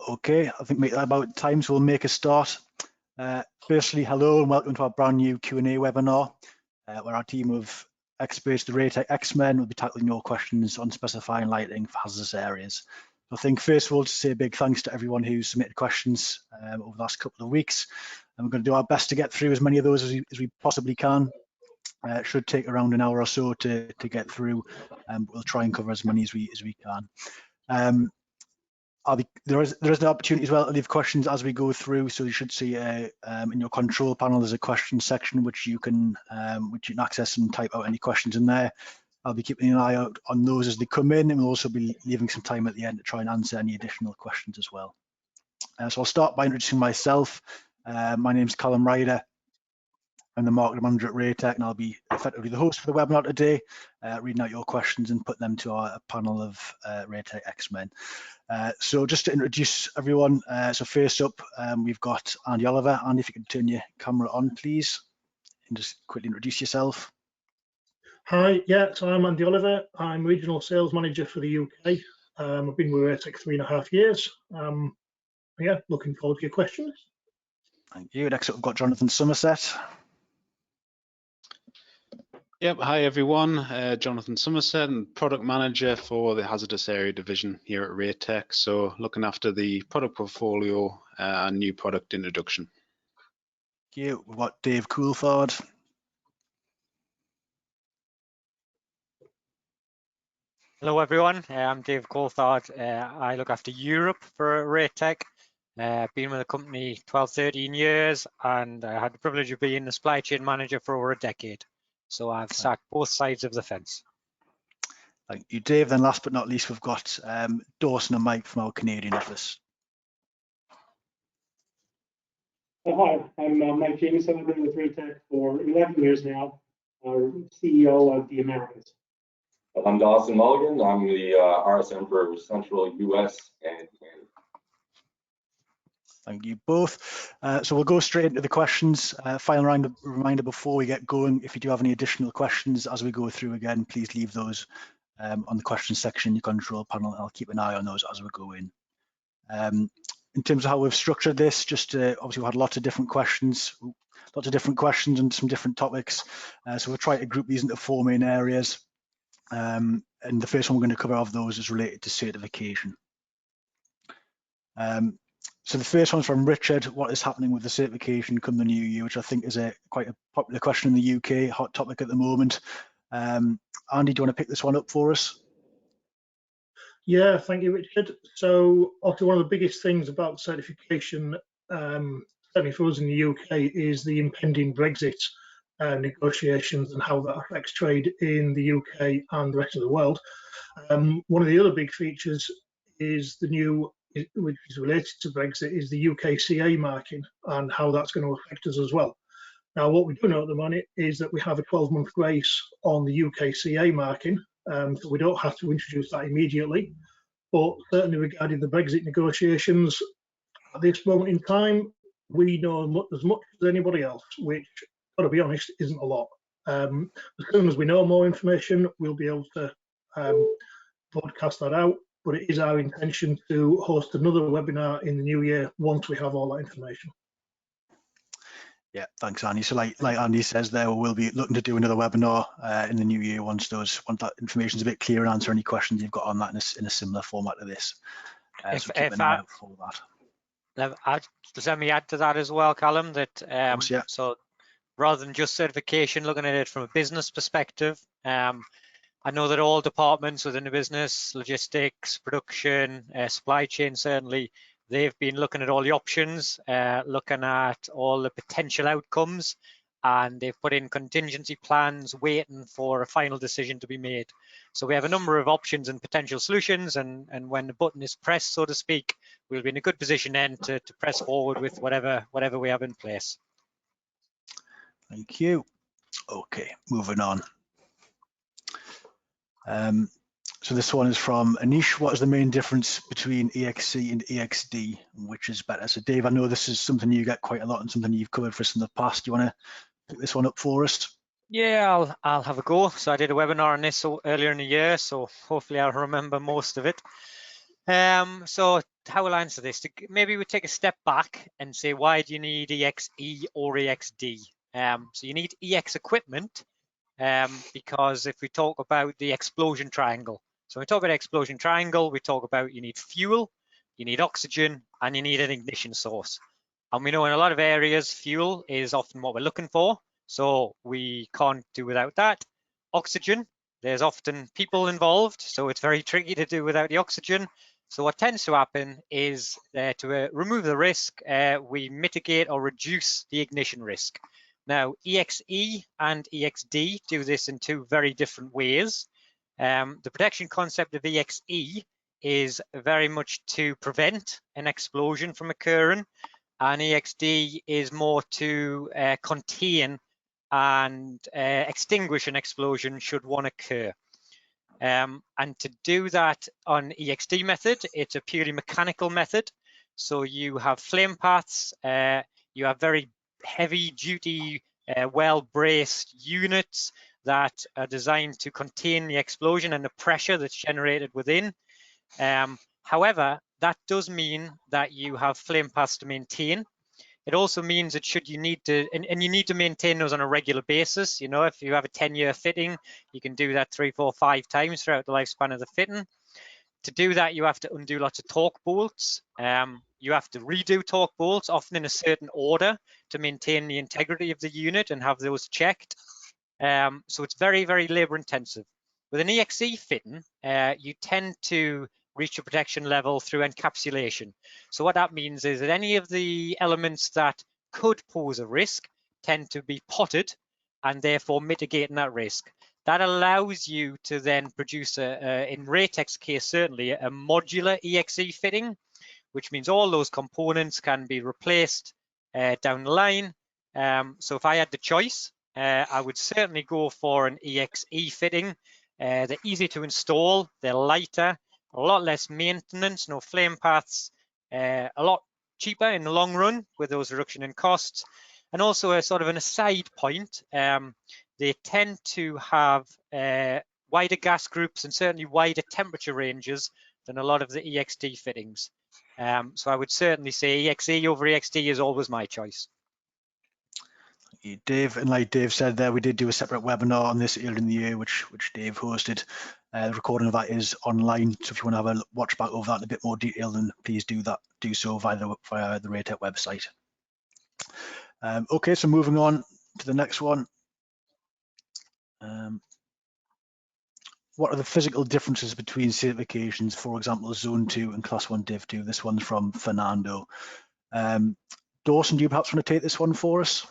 Okay, I think about time, so we'll make a start. Firstly, hello and welcome to our brand new Q&A webinar, where our team of experts, the Raytec Ex-Men, will be tackling your questions on specifying lighting for hazardous areas. I think first of all, to say a big thanks to everyone who submitted questions over the last couple of weeks, and we're going to do our best to get through as many of those as we possibly can. It should take around an hour or so to get through, and we'll try and cover as many as we can. There is an opportunity as well to leave questions as we go through, so you should see in your control panel there's a question section which you can access and type out any questions in there. I'll be keeping an eye out on those as they come in, and we'll also be leaving some time at the end to try and answer any additional questions as well. So I'll start by introducing myself. My name's Callum Ryder. I'm the marketing manager at Raytec, and I'll be effectively the host for the webinar today, reading out your questions and put them to our panel of Raytec Ex-Men. So just to introduce everyone, so first up, we've got Andy Oliver. Andy, if you could turn your camera on, please, and just quickly introduce yourself. Hi, so I'm Andy Oliver. I'm Regional Sales Manager for the UK. I've been with Raytec 3.5 years. Yeah, looking forward to your questions. Thank you. Next up, we've got Jonathan Somerset. Yep, hi everyone, Jonathan Somerset, and Product Manager for the Hazardous Area Division here at Raytec, so looking after the product portfolio and new product introduction. Thank you. We've got Dave Coulthard. Hello everyone, I'm Dave Coulthard. I look after Europe for Raytec. Been with the company 13 years, and I had the privilege of being the supply chain manager for over a decade. So I've sat both sides of the fence. Thank you, Dave. Then last but not least, we've got Dawson and Mike from our Canadian office. Hi, I'm Mike Jameson. I've been with Raytec for 11 years now, CEO of the Americas. I'm Dawson Mulligan. I'm the RSM for Central US and Canada. Thank you both. So we'll go straight into the questions. Final reminder before we get going, if you do have any additional questions as we go through again, please leave those on the questions section in your control panel. I'll keep an eye on those as we go in. In terms of how we've structured this, obviously we've had lots of different questions and some different topics. So we'll try to group these into 4 main areas. And the first one we're going to cover of those is related to certification. So the first one's from Richard. What is happening with the certification come the new year, which I think is quite a popular question in the UK, hot topic at the moment. Andy, do you want to pick this one up for us? Yeah, thank you, Richard. So obviously one of the biggest things about certification, certainly for us in the UK, is the impending Brexit negotiations and how that affects trade in the UK and the rest of the world. One of the other big features is the new, which is related to Brexit, is the UK CA marking and how that's going to affect us as well. Now, what we do know at the moment is that we have a 12-month grace on the UK CA marking, so we don't have to introduce that immediately. But certainly regarding the Brexit negotiations, at this moment in time, we know as much as anybody else, which, got to be honest, isn't a lot. As soon as we know more information, we'll be able to broadcast that out. But it is our intention to host another webinar in the new year once we have all that information. Yeah, thanks, Andy. So like Andy says there, we'll be looking to do another webinar in the new year once that information is a bit clearer and answer any questions you've got on that in a similar format to this. So keep an eye out for that. Let me add to that as well, Callum, that course, yeah. So rather than just certification, looking at it from a business perspective, I know that all departments within the business, logistics, production, supply chain, certainly, they've been looking at all the options, looking at all the potential outcomes, and they've put in contingency plans waiting for a final decision to be made. So we have a number of options and potential solutions, and when the button is pressed, so to speak, we'll be in a good position then to press forward with whatever we have in place. Thank you. Okay, moving on. So this one is from Anish. What is the main difference between EXC and EXD, which is better? So Dave, I know this is something you get quite a lot and something you've covered for us in the past. Do you want to pick this one up for us? Yeah, I'll have a go. So I did a webinar on this earlier in the year, so hopefully I'll remember most of it. So how will I answer this? Maybe we take a step back and say, why do you need EXE or EXD? So you need EX equipment because if we talk about the explosion triangle, so when we talk about explosion triangle, we talk about you need fuel, you need oxygen, and you need an ignition source. And we know in a lot of areas, fuel is often what we're looking for, so we can't do without that. Oxygen, there's often people involved, so it's very tricky to do without the oxygen. So what tends to happen is to remove the risk, we mitigate or reduce the ignition risk. Now, EXE and EXD do this in two very different ways. The protection concept of EXE is very much to prevent an explosion from occurring, and EXD is more to contain and extinguish an explosion should one occur. And to do that on EXD method, it's a purely mechanical method. So you have flame paths, you have very heavy duty, well-braced units that are designed to contain the explosion and the pressure that's generated within. However, that does mean that you have flame paths to maintain. It also means that should you need to, and you need to maintain those on a regular basis. You know, if you have a 10-year fitting, you can do that 3, 4, 5 times throughout the lifespan of the fitting. To do that, you have to undo lots of torque bolts. You have to redo torque bolts, often in a certain order, to maintain the integrity of the unit and have those checked. So it's very, very labor intensive. With an EXE fitting, you tend to reach a protection level through encapsulation. So what that means is that any of the elements that could pose a risk tend to be potted and therefore mitigating that risk. That allows you to then produce, in Raytec's case certainly, a modular EXE fitting, which means all those components can be replaced down the line. So if I had the choice, I would certainly go for an EXE fitting. They're easy to install, they're lighter, a lot less maintenance, no flame paths, a lot cheaper in the long run with those reduction in costs. And also a sort of an aside point, they tend to have wider gas groups and certainly wider temperature ranges than a lot of the EXD fittings. So I would certainly say EXE over EXD is always my choice. Dave, and like Dave said there, we did do a separate webinar on this earlier in the year, which Dave hosted. The recording of that is online, so if you want to have a watch back over that in a bit more detail, then please do so via the Raytec website. Okay, so moving on to the next one. What are the physical differences between certifications, for example, Zone 2 and Class 1 Div 2? This one's from Fernando. Dawson, do you perhaps want to take this one for us?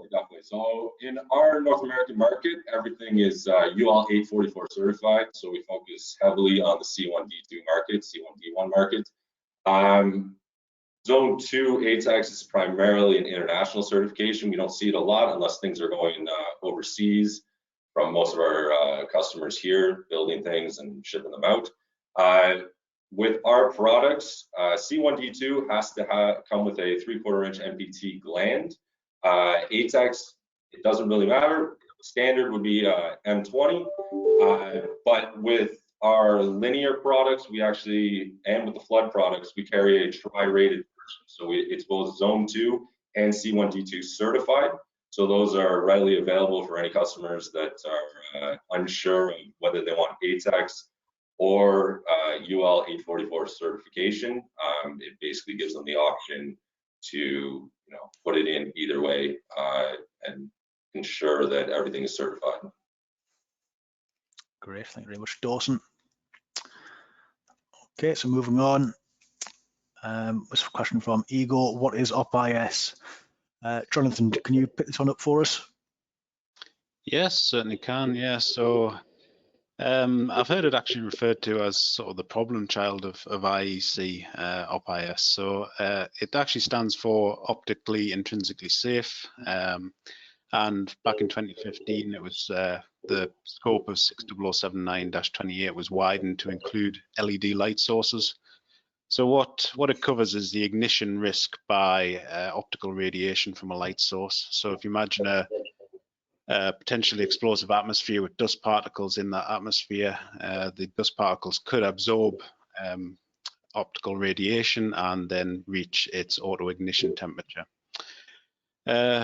Definitely. So in our North American market, everything is UL 844 certified. So we focus heavily on the C1D2 market, C1D1 market. Zone 2 ATEX is primarily an international certification. We don't see it a lot unless things are going overseas from most of our customers here, building things and shipping them out. With our products, C1D2 has to come with a 3/4 inch MPT gland. ATEX, it doesn't really matter. Standard would be M20, but with our linear products, we actually, and with the flood products, we carry a tri-rated version. So it's both Zone 2 and C1D2 certified. So those are readily available for any customers that are unsure of whether they want ATEX or UL 844 certification. It basically gives them the option to put it in either way and ensure that everything is certified. Great, thank you very much, Dawson. Okay, so moving on. This a question from Igor. What is OpIS? Jonathan, can you pick this one up for us? Yes, certainly can. Yeah, so I've heard it actually referred to as sort of the problem child of IEC, OpIS. So it actually stands for optically intrinsically safe. And back in 2015, it was the scope of 60079-28 was widened to include LED light sources. So what it covers is the ignition risk by optical radiation from a light source. So if you imagine a potentially explosive atmosphere with dust particles in that atmosphere, the dust particles could absorb optical radiation and then reach its auto ignition temperature.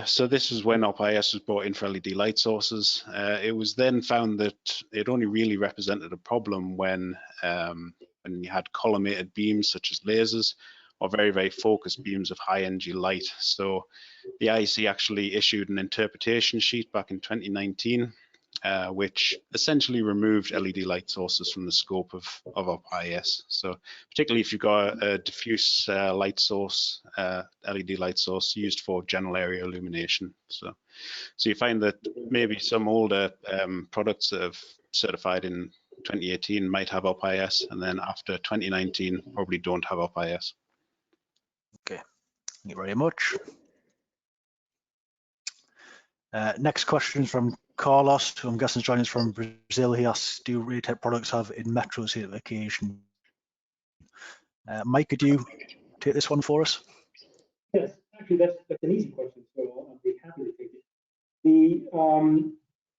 So this was when OP-IS was brought in for LED light sources. It was then found that it only really represented a problem when you had collimated beams such as lasers or very, very focused beams of high energy light. So the IEC actually issued an interpretation sheet back in 2019, which essentially removed LED light sources from the scope of OP-IS. So particularly if you've got a diffuse light source, LED light source used for general area illumination. So you find that maybe some older products that have certified in 2018 might have OP-IS, and then after 2019 probably don't have OP-IS. Okay, thank you very much. Next question is from Carlos, who I'm guessing is joining us from Brazil. He asks, do Raytec products have INMETRO certification? Mike, could you take this one for us? Yes, actually, that's an easy question, so I'll be happy to take it. The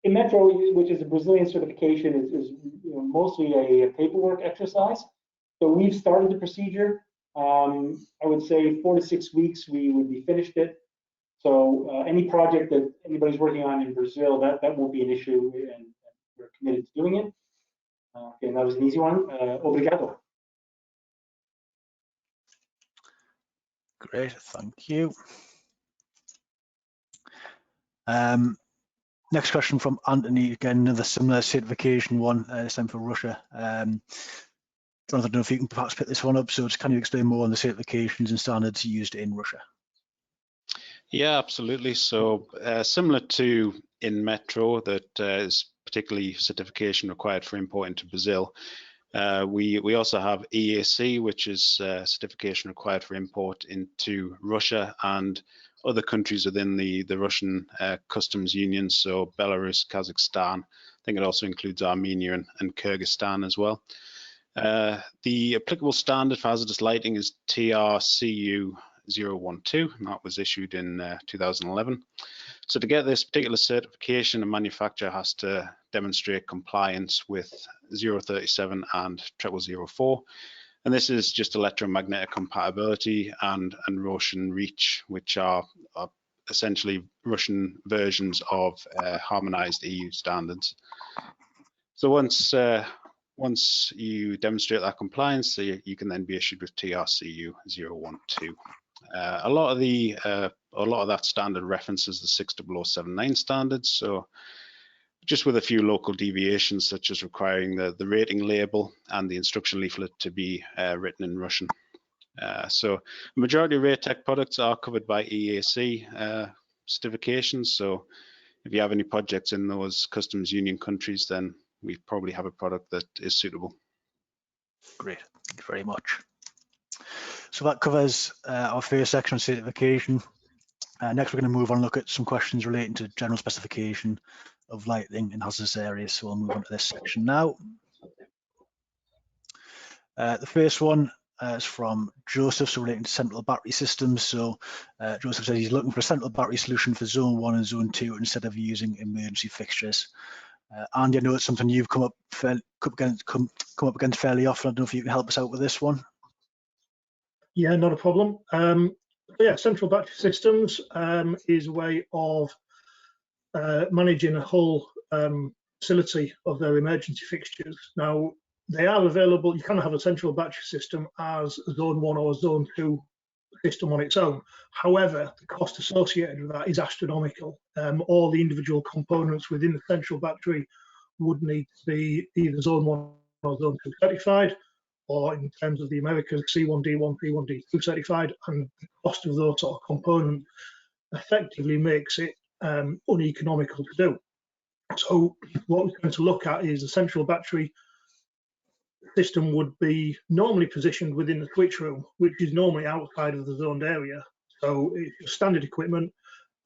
INMETRO, which is a Brazilian certification, is mostly a paperwork exercise. So we've started the procedure. I would say 4 to 6 weeks we would be finished it. So any project that anybody's working on in Brazil, that won't be an issue, and we're committed to doing it. Okay, that was an easy one. Obrigado. Great, thank you. Next question from Anthony, again, another similar certification one, this time for Russia. Jonathan, I don't know if you can perhaps pick this one up. So can you explain more on the certifications and standards used in Russia? Yeah, absolutely. So similar to INMETRO, that is particularly certification required for import into Brazil. We also have EAC, which is certification required for import into Russia and other countries within the Russian customs union, so Belarus, Kazakhstan. I think it also includes Armenia and Kyrgyzstan as well. The applicable standard for hazardous lighting is TRCU 012, and that was issued in 2011. So to get this particular certification, a manufacturer has to demonstrate compliance with 037 and 0004. And this is just electromagnetic compatibility and Russian reach, which are essentially Russian versions of harmonized EU standards. So once you demonstrate that compliance, you can then be issued with TRCU 012. A lot of that standard references the 60079 standards, so just with a few local deviations, such as requiring the rating label and the instruction leaflet to be written in Russian. So the majority of Raytec products are covered by EAC certifications. So if you have any projects in those customs union countries, then we probably have a product that is suitable. Great, thank you very much. So that covers our first section on certification. Next, we're going to move on and look at some questions relating to general specification of lighting in hazardous areas. So we'll move on to this section now. The first one is from Joseph, so relating to central battery systems. So Joseph says he's looking for a central battery solution for zone 1 and zone 2 instead of using emergency fixtures. Andy, I know it's something you've come up against fairly often. I don't know if you can help us out with this one. Yeah, not a problem. Yeah, central battery systems is a way of managing a whole facility of their emergency fixtures. Now, they are available. You can have a central battery system as a zone 1 or zone 2 system on its own. However, the cost associated with that is astronomical. All the individual components within the central battery would need to be either zone 1 or zone 2 certified, or in terms of the Americas, C1D1, P1D2 certified, and the cost of those sort of components effectively makes it uneconomical to do. So what we're going to look at is the central battery system would be normally positioned within the switch room, which is normally outside of the zoned area. So it's standard equipment,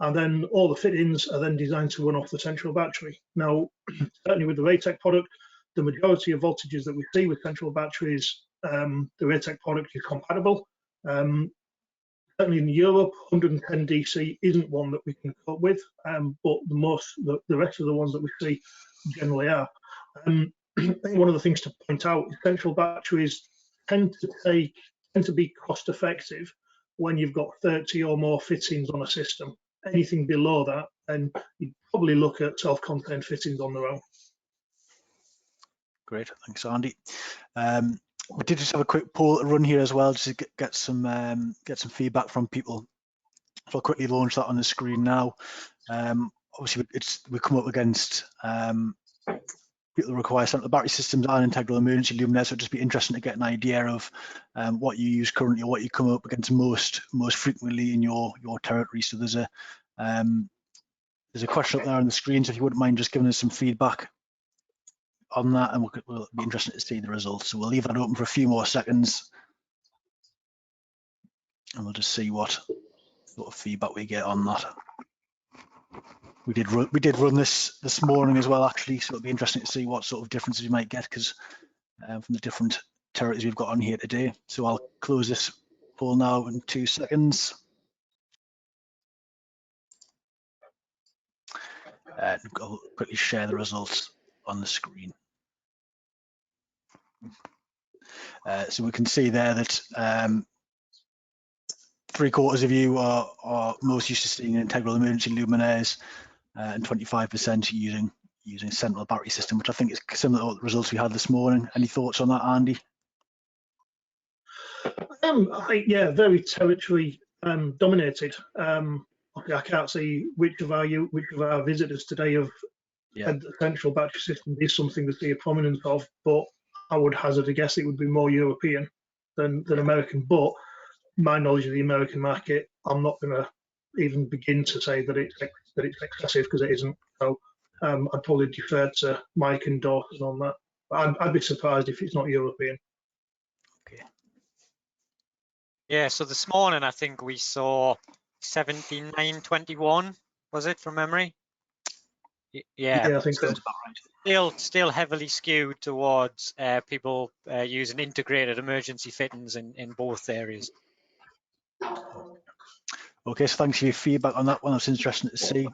and then all the fittings are then designed to run off the central battery. Now, certainly with the Raytec product, the majority of voltages that we see with central batteries, the Raytec product is compatible. Certainly in Europe, 110 DC isn't one that we can cope with, but the rest of the ones that we see generally are. I think one of the things to point out is central batteries tend to be cost effective when you've got 30 or more fittings on a system. Anything below that, and you'd probably look at self-contained fittings on their own. Great, thanks, Andy. We did just have a quick poll to run here as well, just to get some feedback from people. So I'll quickly launch that on the screen now. Obviously, we come up against people who require central battery systems and integral emergency luminaires, so it'd just be interesting to get an idea of what you use currently or what you come up against most frequently in your territory. So there's a question up there on the screen, so if you wouldn't mind just giving us some feedback on that, and we'll be interested to see the results. So we'll leave that open for a few more seconds, and we'll just see what sort of feedback we get on that. We did run this morning as well, actually, so it'll be interesting to see what sort of differences we might get, because from the different territories we've got on here today. So I'll close this poll now in 2 seconds. I'll quickly share the results on the screen. So we can see there that 3/4 of you are most used to seeing integral emergency luminaires, and 25% using central battery system, which I think is similar to the results we had this morning. Any thoughts on that, Andy? I think, yeah, very territory dominated. I can't see which of our visitors today have had the central battery system is something to see a prominence of, but I would hazard a guess it would be more European than American. But my knowledge of the American market, I'm not going to even begin to say that it's excessive, because it isn't. So I'd probably defer to Mike and Dawson on that. But I'd be surprised if it's not European. Okay. Yeah, so this morning I think we saw 79-21, was it, from memory? Yeah, I think so. Still heavily skewed towards people using integrated emergency fittings in both areas. Okay, so thanks for your feedback on that one. That's interesting to see.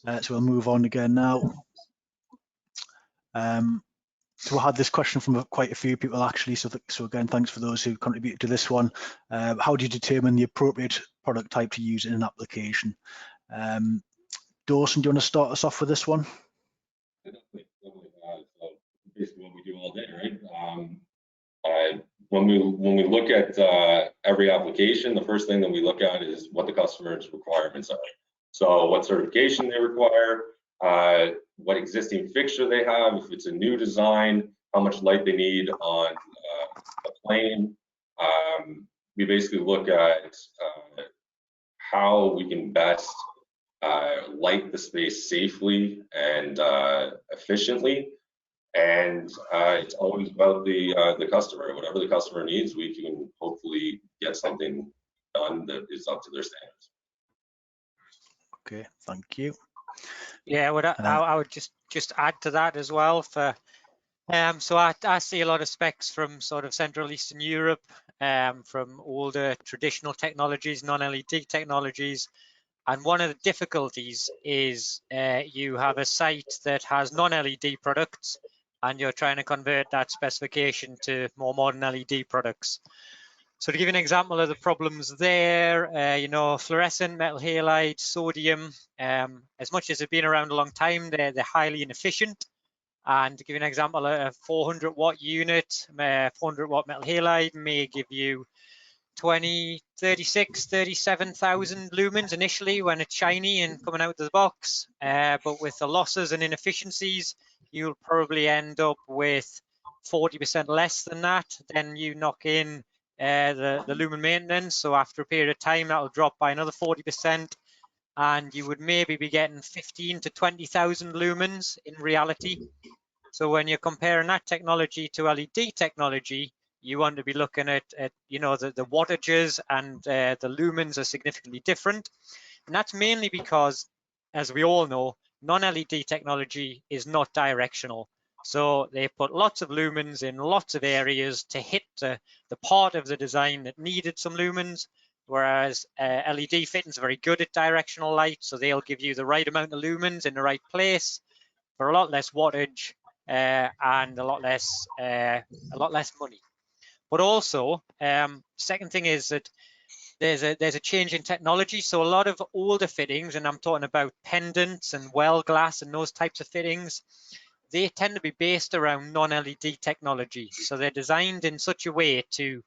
So we'll move on again now. So we had this question from quite a few people, actually. So again, thanks for those who contributed to this one. How do you determine the appropriate product type to use in an application? Dawson, do you want to start us off with this one? Definitely. So basically what we do all day, right? When we look at every application, the first thing that we look at is what the customer's requirements are. So what certification they require, what existing fixture they have, if it's a new design, how much light they need on a plane. We basically look at how we can best light the space safely and efficiently. And it's always about the customer. Whatever the customer needs, we can hopefully get something done that is up to their standards. Okay, thank you. Yeah, I would just add to that as well. So I see a lot of specs from sort of Central Eastern Europe, from older traditional technologies, non-LED technologies. And one of the difficulties is you have a site that has non-LED products, and you're trying to convert that specification to more modern LED products. So to give you an example of the problems there, you know, fluorescent, metal halide, sodium, as much as they've been around a long time, they're highly inefficient. And to give you an example, a 400 watt unit, 400 watt metal halide may give you 20, 36, 37,000 lumens initially when it's shiny and coming out of the box. But with the losses and inefficiencies, you'll probably end up with 40% less than that. Then you knock in the lumen maintenance. So after a period of time, that'll drop by another 40%. And you would maybe be getting 15 to 20,000 lumens in reality. So when you're comparing that technology to LED technology, you want to be looking at you know, the wattages, and the lumens are significantly different. And that's mainly because, as we all know, non-LED technology is not directional. So they put lots of lumens in lots of areas to hit the part of the design that needed some lumens, whereas LED fittings are very good at directional light, so they'll give you the right amount of lumens in the right place for a lot less wattage and a lot less money. But also, second thing is that there's a change in technology. So a lot of older fittings, and I'm talking about pendants and well glass and those types of fittings, they tend to be based around non-LED technology. So they're designed in such a way to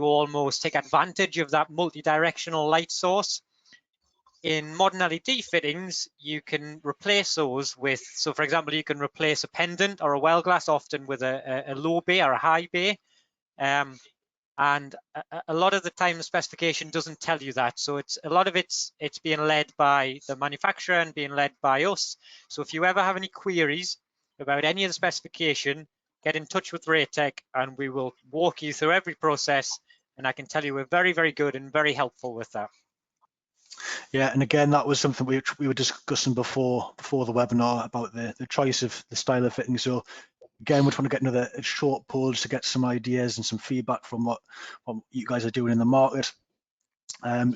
almost take advantage of that multi-directional light source. In modern LED fittings, you can replace those with, so for example, you can replace a pendant or a well glass often with a low bay or a high bay. And a lot of the time the specification doesn't tell you that. So a lot of it's being led by the manufacturer and being led by us. So if you ever have any queries about any of the specification, get in touch with Raytec and we will walk you through every process. And I can tell you we're very, very good and very helpful with that. Yeah, and again, that was something we were discussing before the webinar about the choice of the style of fitting. So again, we're trying to get another short poll to get some ideas and some feedback from what you guys are doing in the market.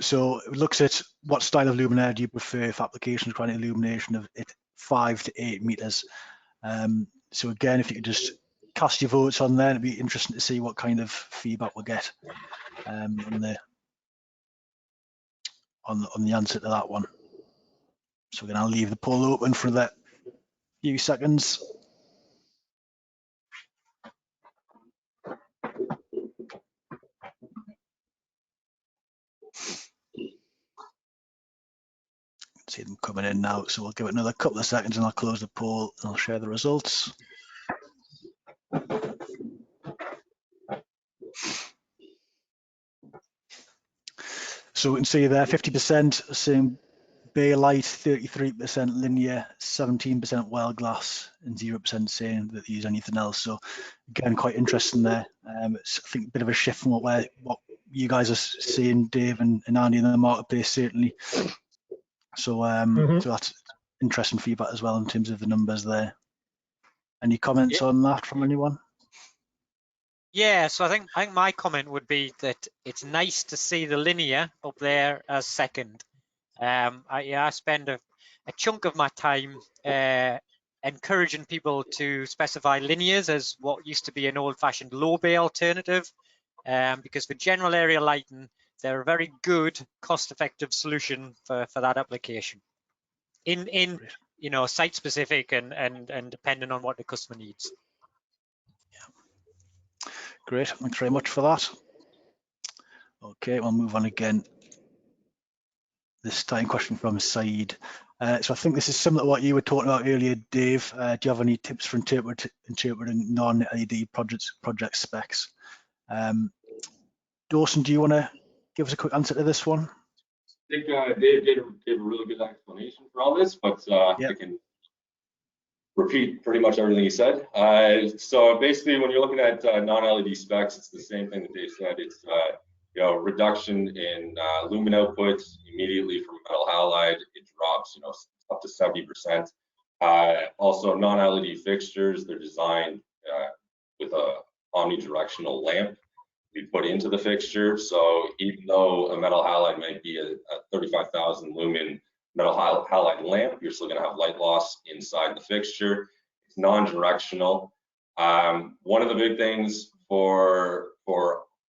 So it looks at what style of luminaire do you prefer if applications require illumination of 5 to 8 meters. So again, if you could just cast your votes on there, it'd be interesting to see what kind of feedback we'll get on the answer to that one. So again, I'll leave the poll open for that few seconds. See them coming in now, so we'll give it another couple of seconds and I'll close the poll and I'll share the results. So we can see there 50% saying bay light, 33% linear, 17% well glass, and 0% saying that they use anything else. So again, quite interesting there. It's, I think, a bit of a shift from what you guys are seeing, Dave and Andy, in the marketplace, certainly. So, so that's interesting feedback as well in terms of the numbers there. Any comments on that from anyone? Yeah, so I think my comment would be that it's nice to see the linear up there as second. I spend a chunk of my time encouraging people to specify linears as what used to be an old-fashioned low bay alternative, because for general area lighting, they're a very good, cost-effective solution for that application. In you know, site-specific and depending on what the customer needs. Great, thanks very much for that. Okay, we'll move on again. This time question from Saeed. So I think this is similar to what you were talking about earlier, Dave. Do you have any tips for interpreting non-LED project specs? Dawson, do you want to give us a quick answer to this one? I think Dave gave a really good explanation for all this, but I can repeat pretty much everything he said. So basically, when you're looking at non-LED specs, it's the same thing that Dave said. It's you know, reduction in lumen output immediately from metal halide. It drops, you know, up to 70%. Also, non-LED fixtures, they're designed with a omnidirectional lamp we put into the fixture. So even though a metal halide might be a 35,000 lumen metal halide lamp, you're still going to have light loss inside the fixture. It's non-directional. One of the big things for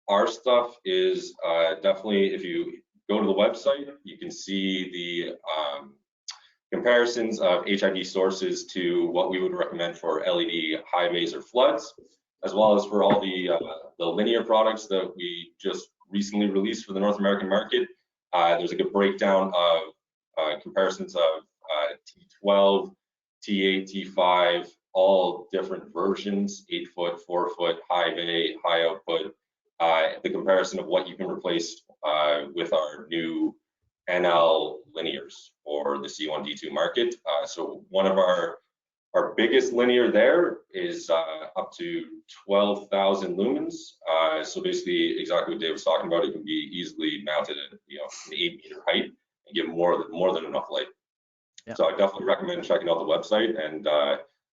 our stuff is definitely, if you go to the website, you can see the comparisons of HID sources to what we would recommend for LED high bays or floods, as well as for all the linear products that we just recently released for the North American market. There's a good breakdown of comparisons of T12, T8, T5, all different versions, 8-foot, 4-foot, high bay, high output. The comparison of what you can replace with our new NL linears for the C1D2 market. So one of our biggest linear there is up to 12,000 lumens. So basically, exactly what Dave was talking about, it can be easily mounted at, you know, an 8-meter height and give more than enough light. Yeah. So I definitely recommend checking out the website and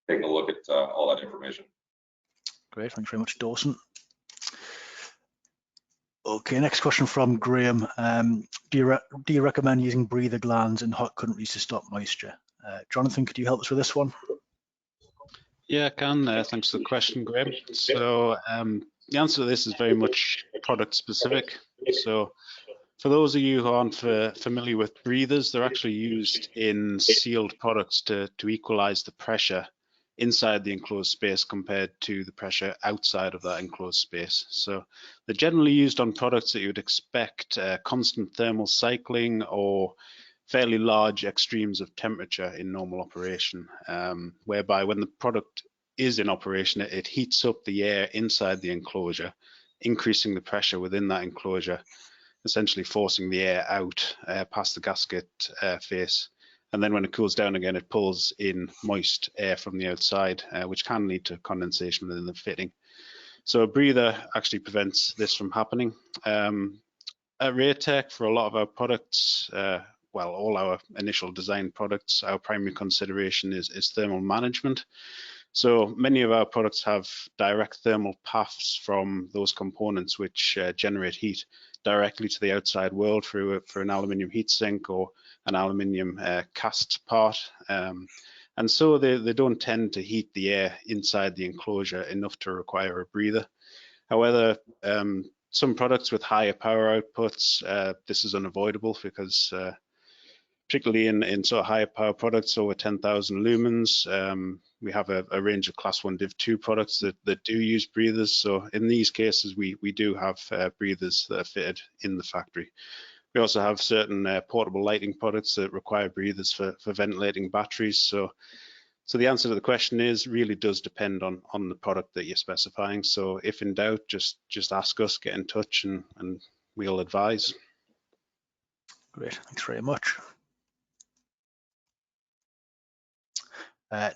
taking a look at all that information. Great, thanks very much, Dawson. Okay, next question from Graham. Do you recommend using breather glands in hot countries to stop moisture? Jonathan, could you help us with this one? Yeah, I can. Thanks for the question, Graham. So The answer to this is very much product specific. So for those of you who aren't familiar with breathers, they're actually used in sealed products to equalize the pressure inside the enclosed space compared to the pressure outside of that enclosed space. So they're generally used on products that you would expect constant thermal cycling or fairly large extremes of temperature in normal operation, whereby when the product is in operation, it heats up the air inside the enclosure, increasing the pressure within that enclosure, essentially forcing the air out past the gasket face. And then when it cools down again, it pulls in moist air from the outside, which can lead to condensation within the fitting. So a breather actually prevents this from happening. At Raytec, for a lot of our products, well, all our initial design products, our primary consideration is thermal management. So many of our products have direct thermal paths from those components which generate heat directly to the outside world through an aluminium heatsink or an aluminium cast part. And so they don't tend to heat the air inside the enclosure enough to require a breather. However, some products with higher power outputs, this is unavoidable because particularly in sort of higher power products over 10,000 lumens, we have a range of class 1 div 2 products that do use breathers. So in these cases, we do have breathers that are fitted in the factory. We also have certain portable lighting products that require breathers for ventilating batteries. So the answer to the question is really does depend on the product that you're specifying. So if in doubt, just ask us, get in touch, and we'll advise. Great, thanks very much.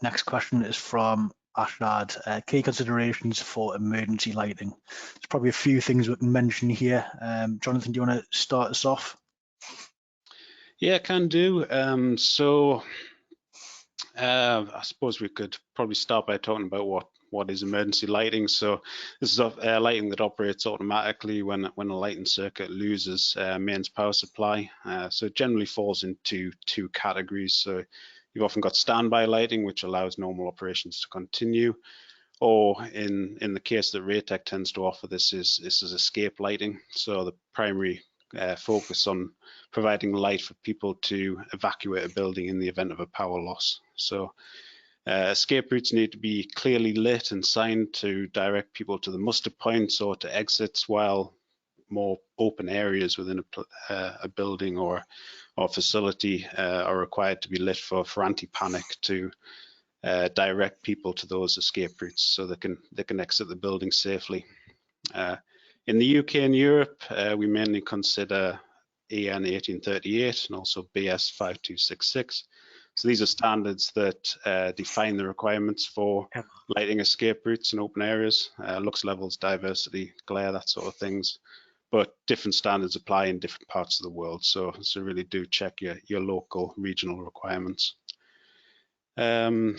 Next question is from Ashad. Key considerations for emergency lighting. There's probably a few things we can mention here. Jonathan, do you want to start us off? Yeah, can do. I suppose we could probably start by talking about what is emergency lighting. So this is lighting that operates automatically when a lighting circuit loses mains power supply. So it generally falls into two categories. So you've often got standby lighting, which allows normal operations to continue. Or in the case that Raytec tends to offer, this is escape lighting. So the primary focus on providing light for people to evacuate a building in the event of a power loss. So escape routes need to be clearly lit and signed to direct people to the muster points or to exits, while more open areas within a building or facility are required to be lit for anti-panic to direct people to those escape routes so they can exit the building safely. In the UK and Europe, we mainly consider EN 1838 and also BS 5266. So these are standards that define the requirements for lighting escape routes in open areas, lux levels, diversity, glare, that sort of things. But different standards apply in different parts of the world. So really do check your local regional requirements. As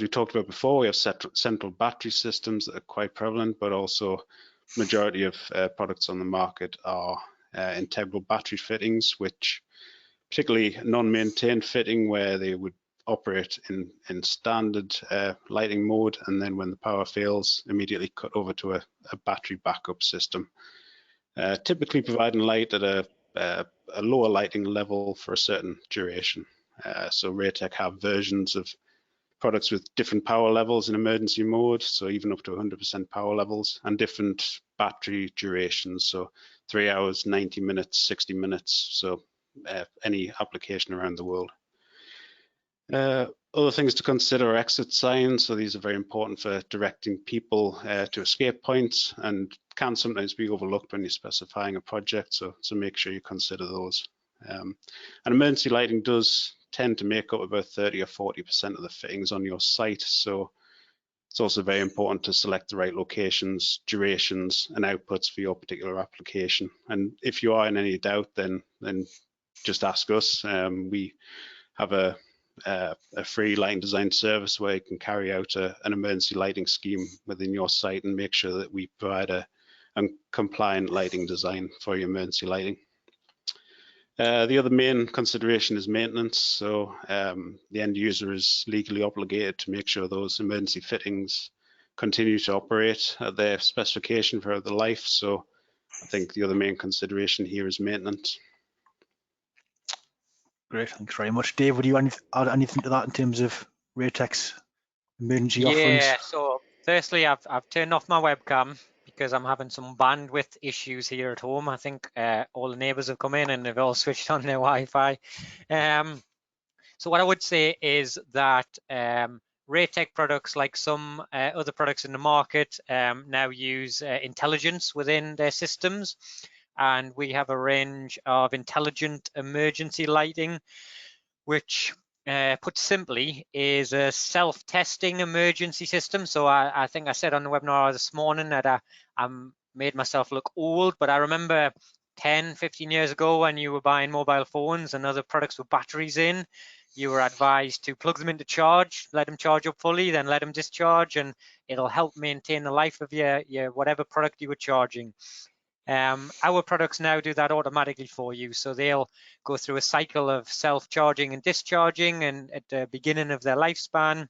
we talked about before, we have central battery systems that are quite prevalent, but also majority of products on the market are integral battery fittings, which particularly non-maintained fitting where they would operate in standard lighting mode, and then when the power fails, immediately cut over to a battery backup system, typically providing light at a lower lighting level for a certain duration. So Raytec have versions of products with different power levels in emergency mode, so even up to 100% power levels, and different battery durations, so 3 hours, 90 minutes, 60 minutes, so any application around the world. Other things to consider are exit signs, so these are very important for directing people to escape points and can sometimes be overlooked when you're specifying a project, so make sure you consider those. And emergency lighting does tend to make up about 30 or 40% of the fittings on your site, so it's also very important to select the right locations, durations, and outputs for your particular application. And if you are in any doubt, then just ask us. We have a free lighting design service where you can carry out an emergency lighting scheme within your site and make sure that we provide a compliant lighting design for your emergency lighting. The other main consideration is maintenance. So the end user is legally obligated to make sure those emergency fittings continue to operate at their specification for the life. So I think the other main consideration here is maintenance. Great, thanks very much. Dave, would you add anything to that in terms of Raytec's emergency offerings? Yeah, so firstly, I've turned off my webcam because I'm having some bandwidth issues here at home. I think all the neighbours have come in and they've all switched on their Wi-Fi. So what I would say is that Raytec products, like some other products in the market, now use intelligence within their systems. And we have a range of intelligent emergency lighting, which put simply is a self-testing emergency system. So I think I said on the webinar this morning that I made myself look old, but I remember 10, 15 years ago when you were buying mobile phones and other products with batteries in, you were advised to plug them into charge, let them charge up fully, then let them discharge, and it'll help maintain the life of your whatever product you were charging. Our products now do that automatically for you. So they'll go through a cycle of self-charging and discharging, and at the beginning of their lifespan,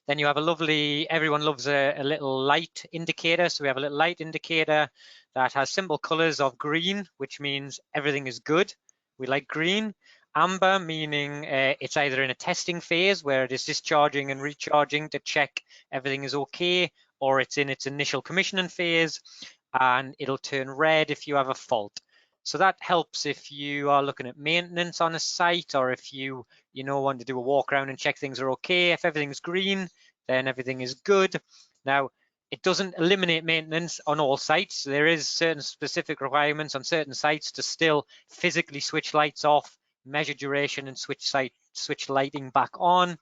then you have a lovely, everyone loves a little light indicator. So we have a little light indicator that has simple colors of green, which means everything is good. We like green. Amber, meaning it's either in a testing phase where it is discharging and recharging to check everything is okay, or it's in its initial commissioning phase, and it'll turn red if you have a fault. So that helps if you are looking at maintenance on a site, or if you want to do a walk around and check things are okay. If everything's green, then everything is good. Now, it doesn't eliminate maintenance on all sites. There is certain specific requirements on certain sites to still physically switch lights off, measure duration, and switch lighting back on.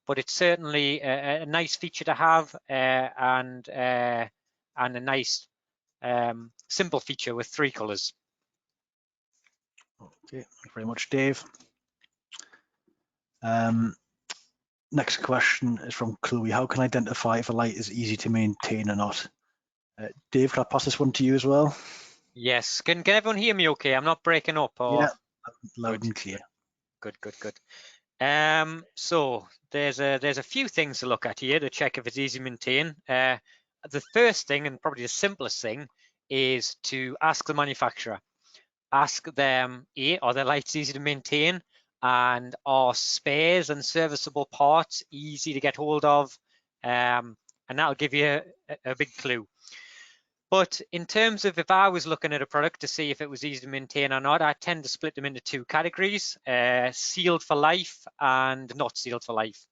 But it's certainly a nice feature to have, and a nice simple feature with 3 colors. Okay, thank you very much, Dave. Next question is from Chloe. How can I identify if a light is easy to maintain or not? Dave, can I pass this one to you as well? Yes. Can everyone hear me okay? I'm not breaking up. Or... Yeah, loud and clear. Good. So there's a few things to look at here to check if it's easy to maintain. The first thing, and probably the simplest thing, is to ask the manufacturer. Ask them, are their lights easy to maintain, and are spares and serviceable parts easy to get hold of? And that'll give you a big clue. But in terms of if I was looking at a product to see if it was easy to maintain or not, I tend to split them into 2 categories, sealed for life and not sealed for life.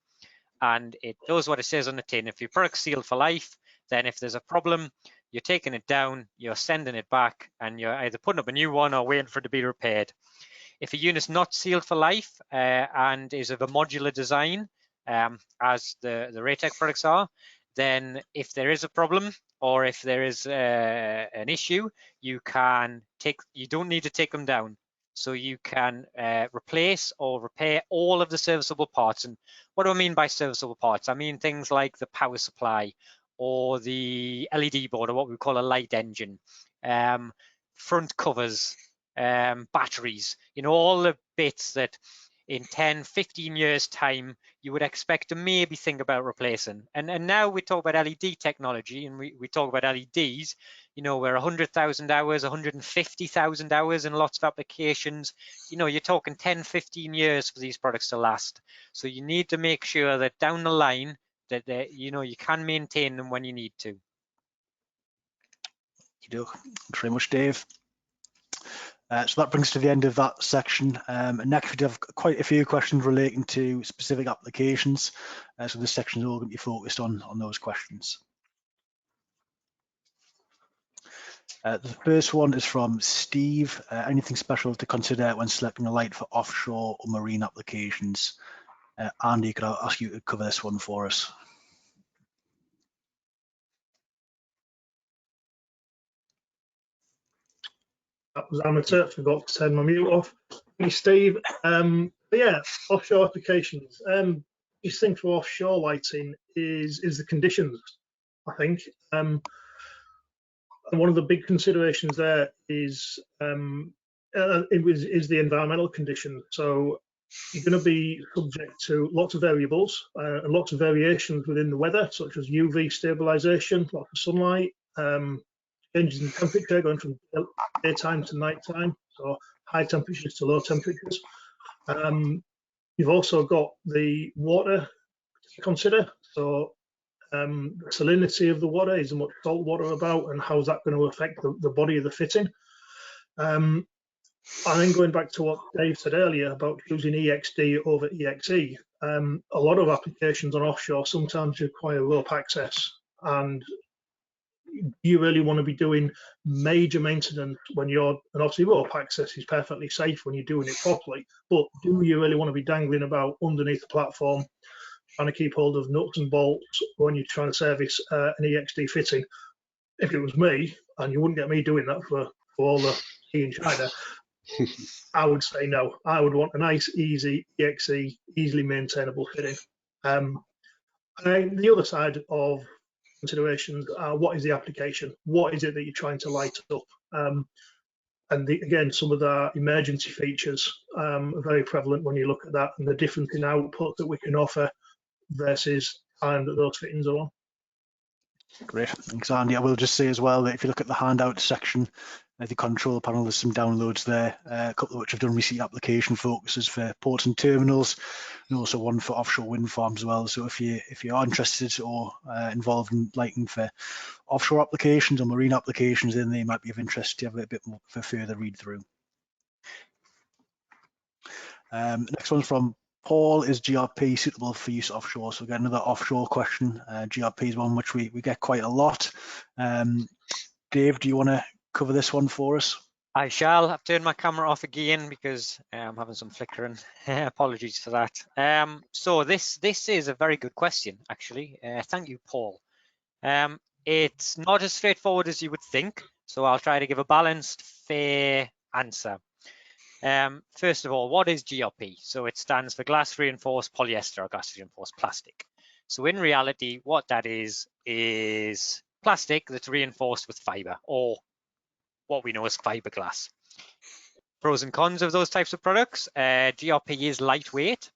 And it does what it says on the tin. If your product's sealed for life, then if there's a problem, you're taking it down, you're sending it back, and you're either putting up a new one or waiting for it to be repaired. If a unit's not sealed for life and is of a modular design, as the Raytec products are, then if there is a problem or if there is an issue, you don't need to take them down. So you can replace or repair all of the serviceable parts. And what do I mean by serviceable parts? I mean things like the power supply or the LED board, or what we call a light engine, front covers, batteries, all the bits that in 10, 15 years time, you would expect to maybe think about replacing. And now we talk about LED technology, and we talk about LEDs, we're 100,000 hours, 150,000 hours in lots of applications. You're talking 10, 15 years for these products to last. So you need to make sure that down the line that you can maintain them when you need to. Thanks very much, Dave. So that brings us to the end of that section. Next, we have quite a few questions relating to specific applications. So this section is all going to be focused on those questions. The first one is from Steve. Anything special to consider when selecting a light for offshore or marine applications? Andy, could I ask you to cover this one for us? That was amateur, forgot to turn my mute off. Hey, Steve. Yeah, offshore applications. Biggest thing for offshore lighting is the conditions, I think. And one of the big considerations there is the environmental conditions. So you're going to be subject to lots of variables and lots of variations within the weather, such as UV stabilization, lots of sunlight, changes in temperature going from daytime to nighttime, so high temperatures to low temperatures. You've also got the water to consider, so the salinity of the water, is there much salt water about, and how's that going to affect the body of the fitting. And then going back to what Dave said earlier about choosing EXD over EXE, a lot of applications on offshore sometimes require rope access, and you really want to be doing major maintenance when you're, and obviously rope access is perfectly safe when you're doing it properly, but do you really want to be dangling about underneath the platform trying to keep hold of nuts and bolts when you're trying to service an EXD fitting? If it was me, and you wouldn't get me doing that for all the tea in China, I would say no. I would want a nice, easy EXE, easily maintainable fitting. And the other side of considerations are, what is the application? What is it that you're trying to light up? And again, some of the emergency features are very prevalent when you look at that, and the difference in output that we can offer versus time that those fittings are on. Great, thanks Andy. I will just say as well that if you look at the handout section, the control panel, there's some downloads there, a couple of which have done recent application focuses for ports and terminals, and also one for offshore wind farms as well. So if you are interested or involved in lighting for offshore applications or marine applications, then they might be of interest to have a bit more for further read through. Next one's from Paul. Is GRP suitable for use offshore? So again, another offshore question. GRP is one which we get quite a lot. Dave, do you want to cover this one for us? I shall. I've turned my camera off again because I'm having some flickering. Apologies for that. So this is a very good question, actually. Thank you, Paul. It's not as straightforward as you would think, so I'll try to give a balanced, fair answer. First of all, what is GRP? So it stands for glass reinforced polyester or glass reinforced plastic. So in reality, what that is plastic that's reinforced with fiber, or what we know as fiberglass. Pros and cons of those types of products. GRP is lightweight.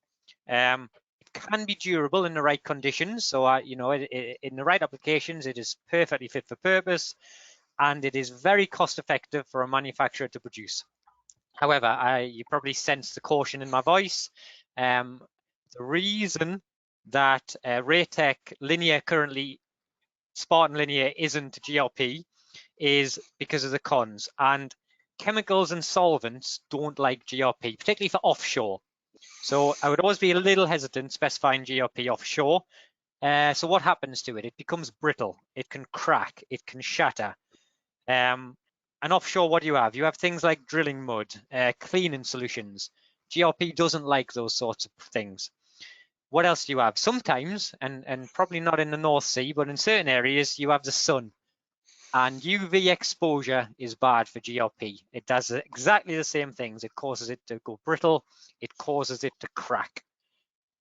It can be durable in the right conditions. So, in the right applications, it is perfectly fit for purpose, and it is very cost effective for a manufacturer to produce. However, you probably sense the caution in my voice. The reason that Raytec linear currently, SPARTAN linear isn't GRP is because of the cons, and chemicals and solvents don't like GRP, particularly for offshore. So I would always be a little hesitant specifying GRP offshore. So what happens to it? It becomes brittle, it can crack, it can shatter. And offshore, what do you have? You have things like drilling mud, cleaning solutions. GRP doesn't like those sorts of things. What else do you have? Sometimes, and probably not in the North Sea, but in certain areas, you have the sun. And UV exposure is bad for GRP. It does exactly the same things. It causes it to go brittle. It causes it to crack.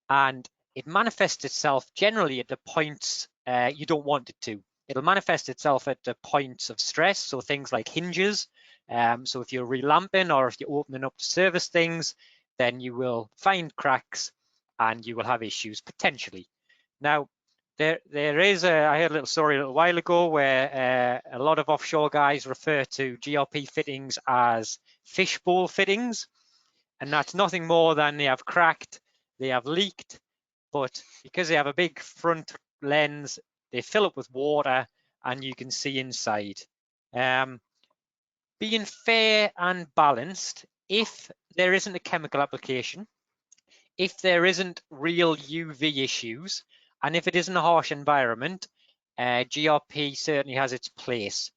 And it manifests itself generally at the points you don't want it to. It'll manifest itself at the points of stress, so things like hinges. So if you're relamping or if you're opening up to service things, then you will find cracks and you will have issues potentially. Now, there is I heard a little story a little while ago where a lot of offshore guys refer to GRP fittings as fishbowl fittings, and that's nothing more than they have cracked, they have leaked, but because they have a big front lens, they fill up with water and you can see inside. Being fair and balanced, if there isn't a chemical application, if there isn't real UV issues, and if it isn't a harsh environment, GRP certainly has its place.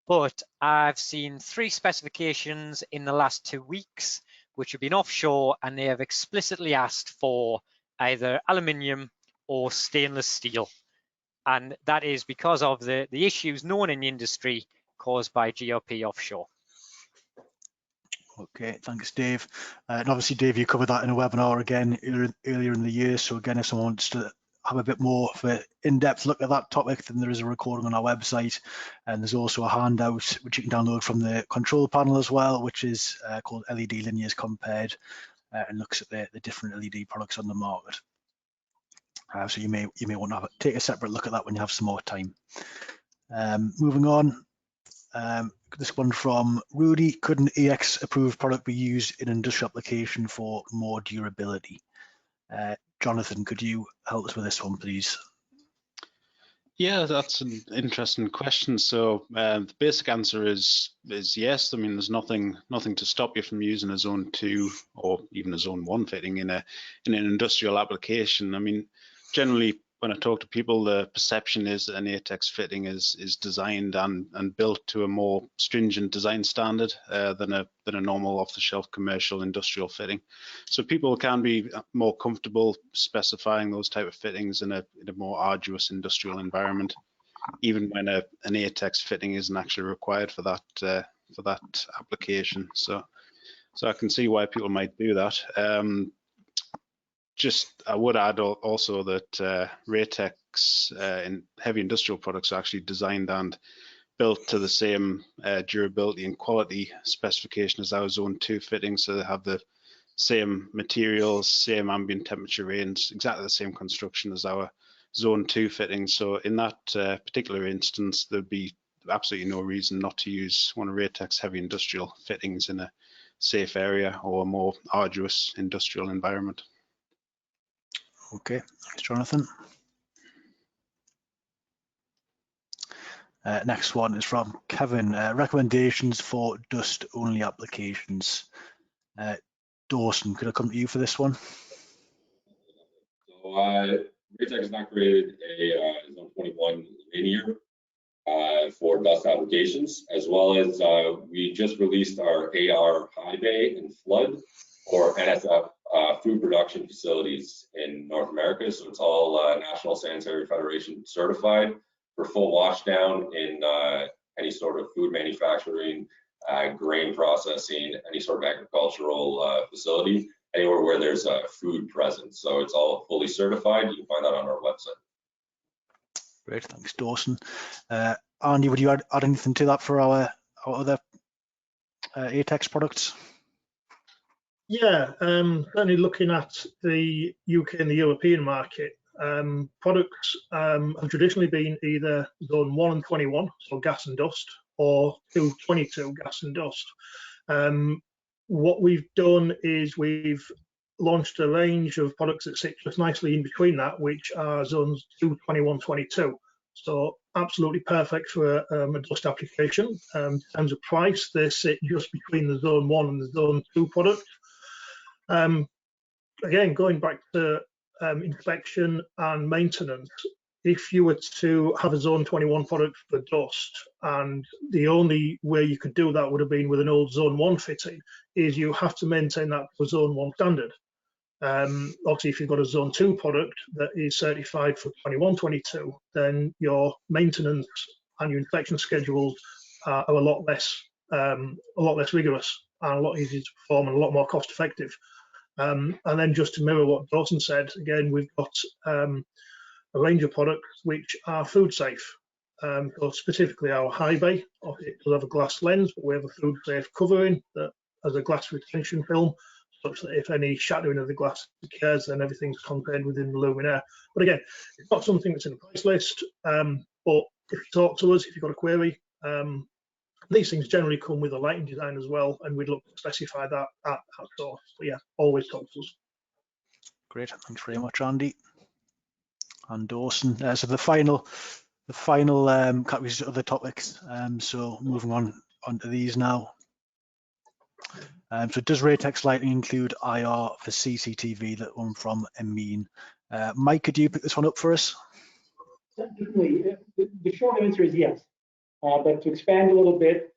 But I've seen 3 specifications in the last 2 weeks, which have been offshore, and they have explicitly asked for either aluminium or stainless steel. And that is because of the issues known in the industry caused by GRP offshore. Okay, thanks, Dave. And obviously, Dave, you covered that in a webinar again earlier in the year. So again, if someone wants to have a bit more of an in-depth look at that topic, then there is a recording on our website. And there's also a handout which you can download from the control panel as well, which is called LED Linears Compared. and looks at the different LED products on the market. So you may want to take a separate look at that when you have some more time. Moving on, this one from Rudy: could an EX approved product be used in an industrial application for more durability? Jonathan, could you help us with this one, please? Yeah, that's an interesting question. So the basic answer is yes. I mean, there's nothing to stop you from using a Zone 2 or even a Zone 1 fitting in an industrial application. I mean, generally, when I talk to people, the perception is that an ATEX fitting is designed and built to a more stringent design standard than a normal off-the-shelf commercial industrial fitting. So people can be more comfortable specifying those type of fittings in a more arduous industrial environment, even when an ATEX fitting isn't actually required for that application. So I can see why people might do that. I would add also that Raytec's in heavy industrial products are actually designed and built to the same durability and quality specification as our Zone 2 fittings, so they have the same materials, same ambient temperature range, exactly the same construction as our Zone 2 fittings. So in that particular instance, there'd be absolutely no reason not to use one of Raytec's heavy industrial fittings in a safe area or a more arduous industrial environment. Okay, thanks, Jonathan. Next one is from Kevin. Recommendations for dust-only applications. Dawson, could I come to you for this one? So Raytec has not created a Zone 21 linear for dust applications, as well as we just released our AR high bay and flood or NSF food production facilities in North America. So it's all National Sanitary Federation certified for full washdown in any sort of food manufacturing, grain processing, any sort of agricultural facility, anywhere where there's a food present. So it's all fully certified. You can find that on our website. Great, thanks, Dawson. Andy, would you add anything to that for our other ATEX products? Yeah, certainly looking at the UK and the European market, products have traditionally been either Zone 1 and 21, so gas and dust, or 222 gas and dust. What we've done is we've launched a range of products that sit just nicely in between that, which are Zones 2, 21, 22. So absolutely perfect for a dust application. In terms of price, they sit just between the Zone 1 and the Zone 2 product. Again, going back to inspection and maintenance, if you were to have a Zone 21 product for dust, and the only way you could do that would have been with an old Zone 1 fitting, is you have to maintain that to Zone 1 standard. Obviously, if you've got a Zone 2 product that is certified for 21, 22, then your maintenance and your inspection schedules are a lot less rigorous and a lot easier to perform and a lot more cost effective. And then just to mirror what Dawson said, again, we've got a range of products which are food safe. So specifically our high bay, it does have a glass lens, but we have a food safe covering that has a glass retention film, such that if any shattering of the glass occurs, then everything's contained within the luminaire. But again, it's not something that's in the price list, but if you talk to us, if you've got a query, these things generally come with a lighting design as well, and we'd look to specify that at source. But yeah, always talk to us. Great, thanks very much, Andy and Dawson. So the final categories of other topics. So moving on to these now. So does Raytec's lighting include IR for CCTV? That one from Amin. Mike, could you pick this one up for us? Definitely. The short answer is yes. But to expand a little bit,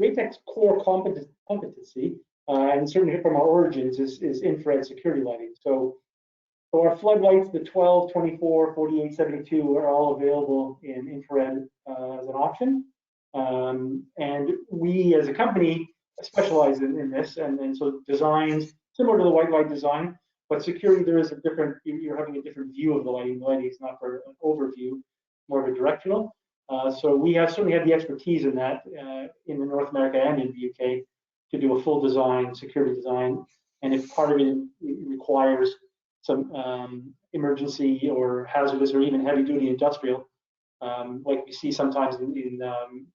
Raytec's core competency, and certainly from our origins, is infrared security lighting. So our floodlights, the 12, 24, 48, 72, are all available in infrared as an option. And we, as a company, specialize in this, and so designs similar to the white light design, but security, there is a different, you're having a different view of the lighting. The lighting is not for an overview, more of a directional. So we have certainly had the expertise in that in North America and in the UK to do a full design, security design, And if part of it requires some emergency or hazardous or even heavy duty industrial, like we see sometimes in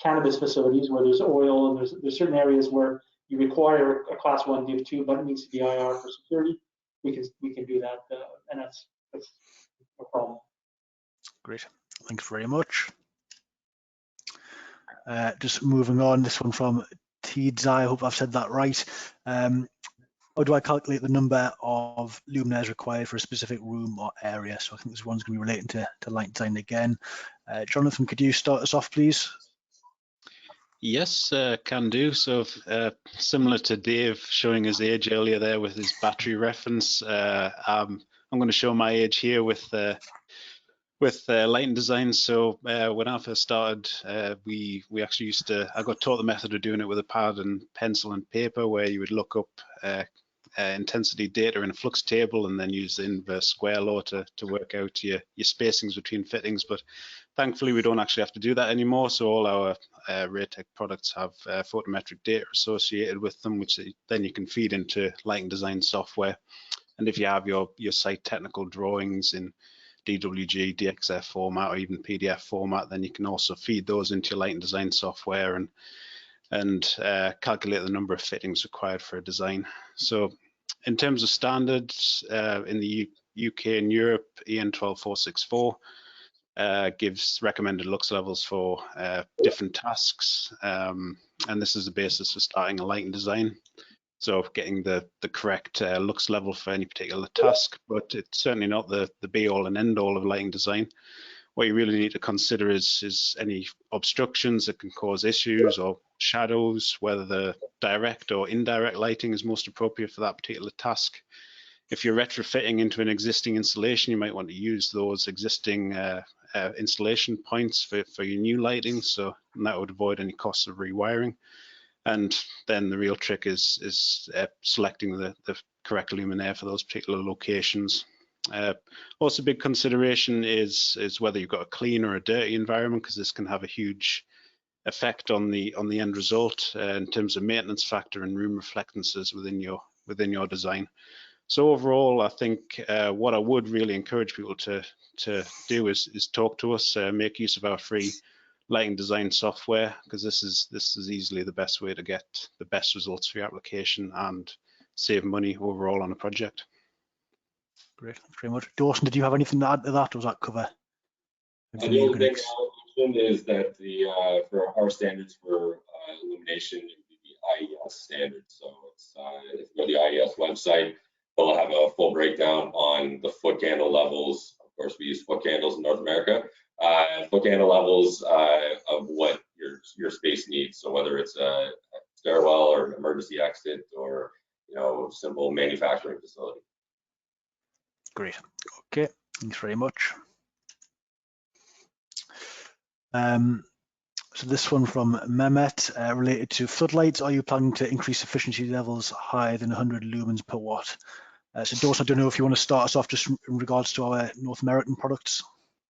cannabis facilities where there's oil and there's certain areas where you require a class 1 div 2, but it needs to be IR for security. We can do that, and that's no problem. Great, thanks very much. Just moving on, this one from Teeds, I hope I've said that right. How do I calculate the number of luminaires required for a specific room or area? So I think this one's going to be relating to light design again. Jonathan, could you start us off, please? Yes, can do. So similar to Dave showing his age earlier there with his battery reference, I'm going to show my age here with lighting design. So when I first started, we actually used to, I got taught the method of doing it with a pad and pencil and paper, where you would look up intensity data in a flux table and then use the inverse square law to work out your spacings between fittings. But thankfully, we don't actually have to do that anymore. So all our Raytec products have photometric data associated with them, which then you can feed into lighting design software. And if you have your site technical drawings in DWG, DXF format, or even PDF format, then you can also feed those into your lighting design software and calculate the number of fittings required for a design. So in terms of standards, in the UK and Europe, EN 12464 gives recommended lux levels for different tasks, and this is the basis for starting a lighting design. So getting the correct lux level for any particular task, but it's certainly not the be all and end all of lighting design. What you really need to consider is any obstructions that can cause issues or shadows, whether the direct or indirect lighting is most appropriate for that particular task. If you're retrofitting into an existing installation, you might want to use those existing installation points for your new lighting, so that would avoid any costs of rewiring. And then the real trick is selecting the correct luminaire for those particular locations. Also, a big consideration is whether you've got a clean or a dirty environment, because this can have a huge effect on the end result in terms of maintenance factor and room reflectances within your design. So overall, I think what I would really encourage people to do is talk to us, make use of our free lighting design software, because this is easily the best way to get the best results for your application and save money overall on a project. Great, thanks very much. Dawson, did you have anything to add to that, or was that cover? The only thing I'll mention is that for our standards for illumination, it would be the IES standard. So it's if you go to the IES website, they'll have a full breakdown on the foot candle levels. Of course, we use foot candles in North America. Foot candle levels of what your space needs. So whether it's a stairwell or an emergency exit or simple manufacturing facility. Great. Okay, thanks very much. So this one from Mehmet, related to floodlights. Are you planning to increase efficiency levels higher than 100 lumens per watt? So Dawson, I don't know if you want to start us off just in regards to our North American products.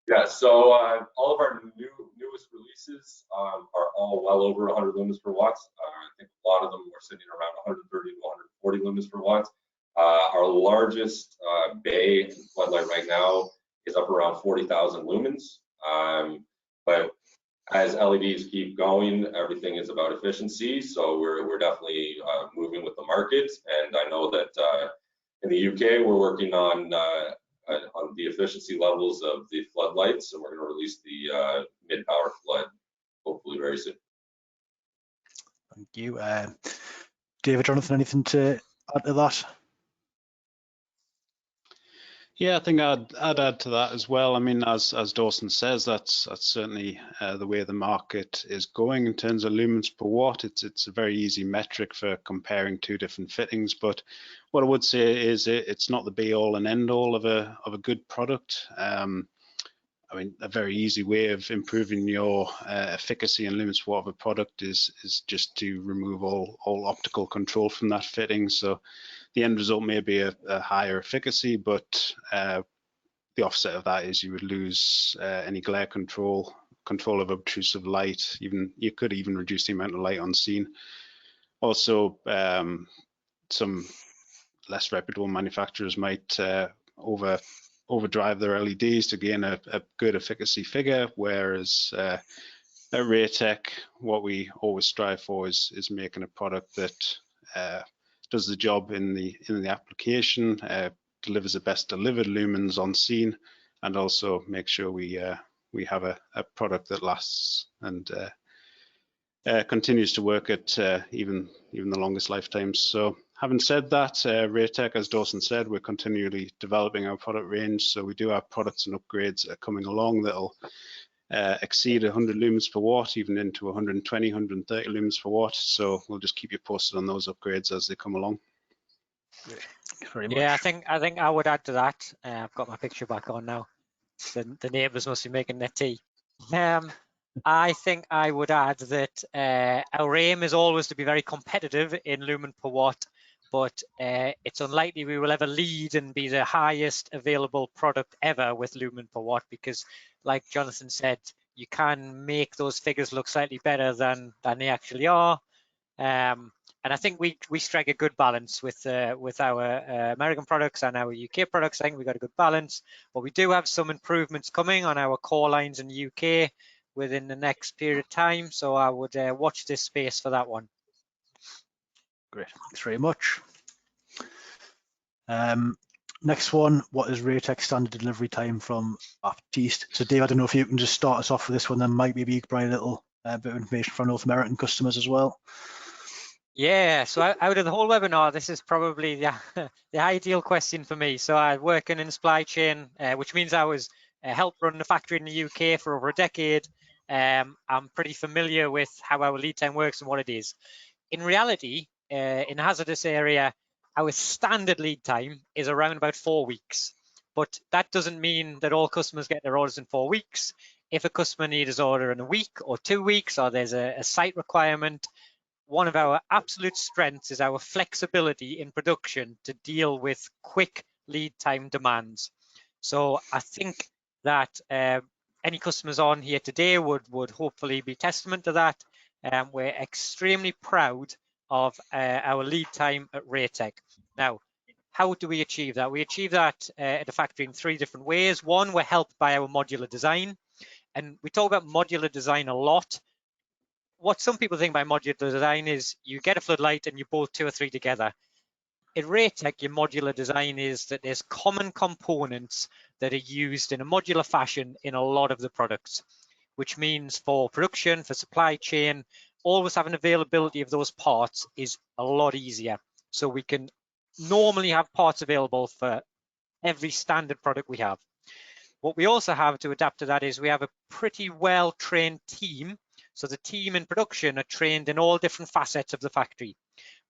Yeah, so all of our newest releases are all well over 100 lumens per watt. I think a lot of them are sitting around 130 to 140 lumens per watt. Our largest bay floodlight right now is up around 40,000 lumens. But as LEDs keep going, everything is about efficiency. So we're definitely moving with the market. And I know that in the UK, we're working on the efficiency levels of the floodlights, and we're going to release the mid-power flood hopefully very soon. Thank you. David, Jonathan, anything to add to that? Yeah, I think I'd add to that as well. I mean, as Dawson says, that's certainly the way the market is going in terms of lumens per watt. It's a very easy metric for comparing two different fittings. But what I would say is it's not the be all and end all of a good product. I mean, a very easy way of improving your efficacy and lumens per watt of a product is just to remove all optical control from that fitting. So the end result may be a higher efficacy, but the offset of that is you would lose any glare control of obtrusive light. You could even reduce the amount of light on scene. Also, some less reputable manufacturers might overdrive their LEDs to gain a good efficacy figure, whereas at Raytec, what we always strive for is making a product that does the job in the application, delivers the best delivered lumens on scene, and also make sure we have a product that lasts and continues to work at even the longest lifetimes. So having said that, Raytec, as Dawson said, we're continually developing our product range. So we do have products and upgrades that are coming along that'll exceed 100 lumens per watt, even into 120, 130 lumens per watt. So we'll just keep you posted on those upgrades as they come along. Great. Thanks very much. Yeah, I think I would add to that. I've got my picture back on now. The neighbours must be making their tea. I think I would add that our aim is always to be very competitive in lumen per watt, but it's unlikely we will ever lead and be the highest available product ever with lumen per watt, because like Jonathan said, you can make those figures look slightly better than they actually are. And I think we strike a good balance with our American products and our UK products. I think we've got a good balance, but we do have some improvements coming on our core lines in the UK within the next period of time. So I would watch this space for that one. Great, thanks very much. Next one, what is Raytec standard delivery time from Baptiste? So Dave, I don't know if you can just start us off with this one, then Mike, maybe you could provide a little bit of information for North American customers as well. Yeah, so out of the whole webinar, this is probably the ideal question for me. So I'm working in supply chain, which means I was helped run the factory in the UK for over a decade. I'm pretty familiar with how our lead time works and what it is. In reality, in the hazardous area, our standard lead time is around about 4 weeks. But that doesn't mean that all customers get their orders in 4 weeks. If a customer needs his order in a week or 2 weeks, or there's a site requirement, one of our absolute strengths is our flexibility in production to deal with quick lead time demands. So I think that any customers on here today would hopefully be testament to that. We're extremely proud of our lead time at Raytec. Now, how do we achieve that? We achieve that at the factory in 3 different ways. One, we're helped by our modular design. And we talk about modular design a lot. What some people think by modular design is you get a floodlight and you bolt 2 or 3 together. At Raytec, your modular design is that there's common components that are used in a modular fashion in a lot of the products, which means for production, for supply chain, always having availability of those parts is a lot easier. So we can normally have parts available for every standard product we have. What we also have to adapt to that is we have a pretty well-trained team. So the team in production are trained in all different facets of the factory,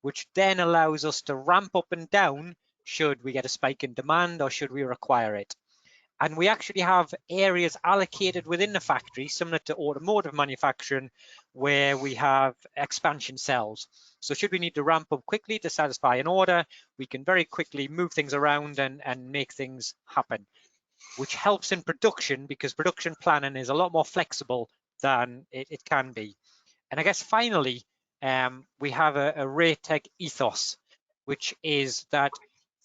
which then allows us to ramp up and down should we get a spike in demand or should we require it. And we actually have areas allocated within the factory, similar to automotive manufacturing, where we have expansion cells. So should we need to ramp up quickly to satisfy an order, we can very quickly move things around and make things happen, which helps in production because production planning is a lot more flexible than it can be. And I guess finally, we have a Raytec ethos, which is that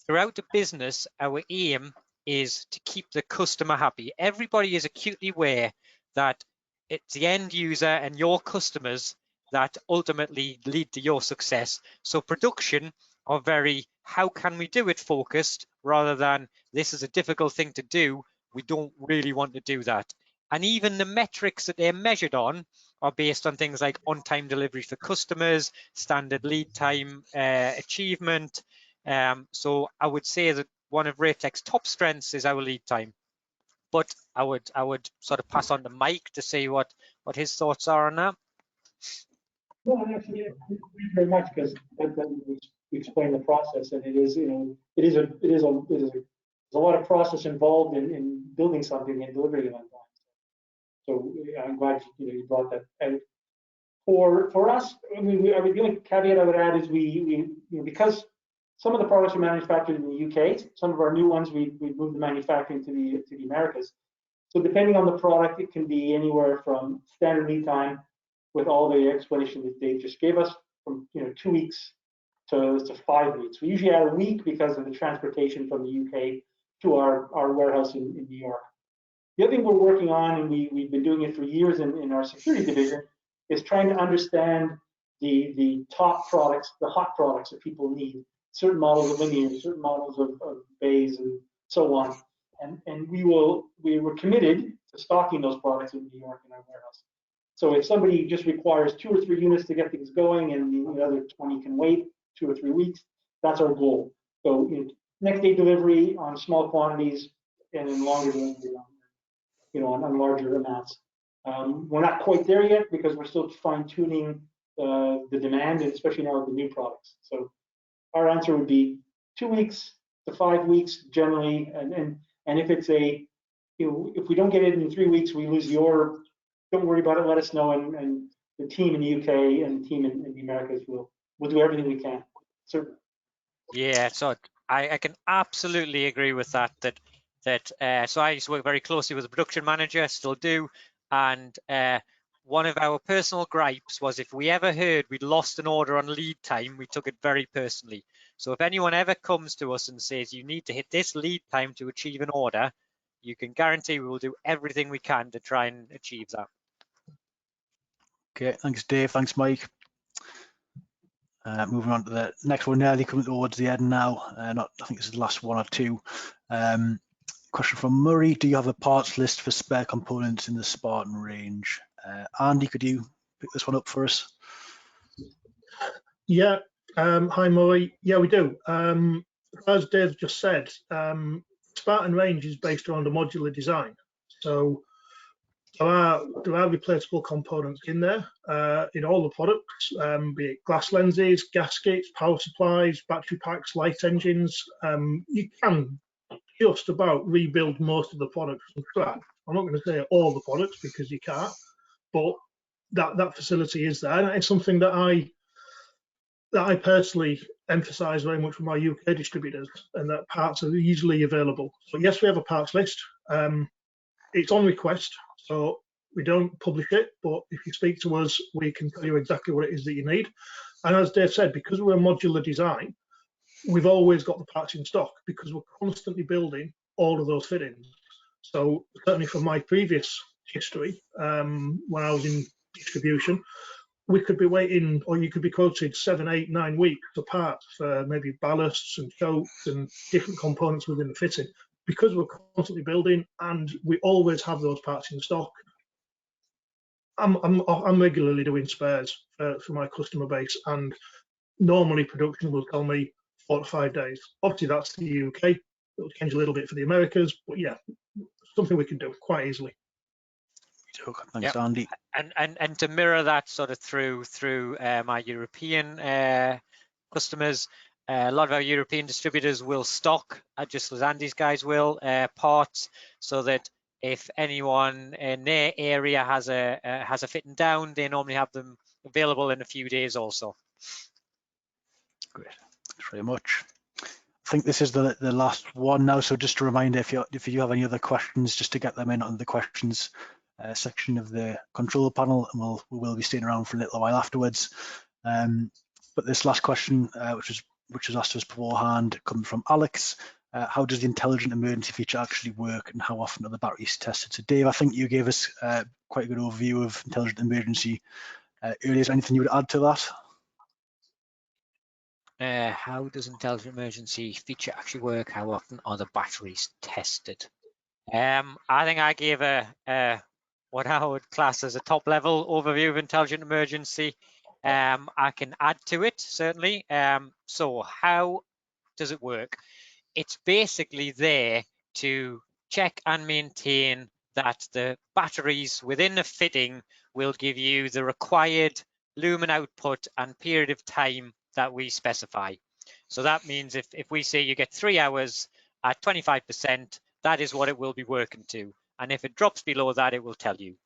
throughout the business, our aim is to keep the customer happy. Everybody is acutely aware that it's the end user and your customers that ultimately lead to your success. So production are very, how can we do it focused, rather than this is a difficult thing to do, we don't really want to do that. And even the metrics that they're measured on are based on things like on-time delivery for customers, standard lead time achievement. So I would say that one of Raytec's top strengths is our lead time. But I would sort of pass on to Mike to see what his thoughts are on that. No, actually, thank you very much, because you explained the process, and it is there's a lot of process involved in building something and delivering it on time. So I'm glad you brought that out. For us, I mean, the only caveat I would add is because some of the products are manufactured in the UK, some of our new ones we moved the manufacturing to the Americas. So depending on the product, it can be anywhere from standard lead time, with all the explanation that Dave just gave us, from 2 weeks to 5 weeks. We usually add a week because of the transportation from the UK to our warehouse in New York. The other thing we're working on, and we've been doing it for years in our security division, is trying to understand the top products, the hot products that people need, certain models of luminaires, certain models of bays, and so on. And we were committed to stocking those products in New York in our warehouse. So if somebody just requires 2 or 3 units to get things going, and the other 20 can wait 2 or 3 weeks, that's our goal. So next day delivery on small quantities, and then longer delivery on larger amounts. We're not quite there yet because we're still fine-tuning the demand, and especially now with the new products. So our answer would be 2 weeks to 5 weeks generally, and if it's if we don't get it in 3 weeks, we lose the order. Don't worry about it. Let us know, and the team in the UK and the team in the Americas will do everything we can. Certainly. Yeah, so I can absolutely agree with that. So I used to work very closely with the production manager, still do, and one of our personal gripes was if we ever heard we'd lost an order on lead time, we took it very personally. So if anyone ever comes to us and says you need to hit this lead time to achieve an order, you can guarantee we will do everything we can to try and achieve that. Okay, thanks Dave, thanks Mike. Moving on to the next one, nearly coming towards the end now. I think this is the last one or two. Question from Murray: do you have a parts list for spare components in the Spartan range? Andy, could you pick this one up for us? Yeah. Hi Murray. Yeah, we do. As Dave just said, Spartan range is based around a modular design. So there are replaceable components in there in all the products, be it glass lenses, gaskets, power supplies, battery packs, light engines. You can just about rebuild most of the products from scratch. I'm not going to say all the products because you can't, but that facility is there, and it's something that I personally emphasize very much with my UK distributors, and that parts are easily available. So yes, we have a parts list. It's on request, so we don't publish it, but if you speak to us, we can tell you exactly what it is that you need. And as Dave said, because we're a modular design, we've always got the parts in stock because we're constantly building all of those fittings. So certainly from my previous history, when I was in distribution, we could be waiting, or you could be quoted 7, 8, 9 weeks for parts for maybe ballasts and chokes and different components within the fitting. Because we're constantly building and we always have those parts in stock, I'm regularly doing spares for my customer base, and normally production will tell me 4 to 5 days. Obviously that's the UK. It'll change a little bit for the Americas, but yeah, something we can do quite easily. Thanks, yep. Andy. And to mirror that sort of through my European customers, a lot of our European distributors will stock, just as Andy's guys will, parts, so that if anyone in their area has a fitting down, they normally have them available in a few days also. Great, thanks very much. I think this is the last one now, so just a reminder, if you have any other questions, just to get them in on the questions section of the control panel, and we will be staying around for a little while afterwards. But this last question, which was asked to us beforehand, comes from Alex. How does the intelligent emergency feature actually work, and how often are the batteries tested? So Dave, I think you gave us quite a good overview of intelligent emergency earlier. Is there anything you would add to that? How does intelligent emergency feature actually work? How often are the batteries tested? I think I gave what I would class as a top level overview of intelligent emergency. I can add to it, certainly. So how does it work? It's basically there to check and maintain that the batteries within a fitting will give you the required lumen output and period of time that we specify. So that means if we say you get 3 hours at 25%, that is what it will be working to. And if it drops below that, it will tell you.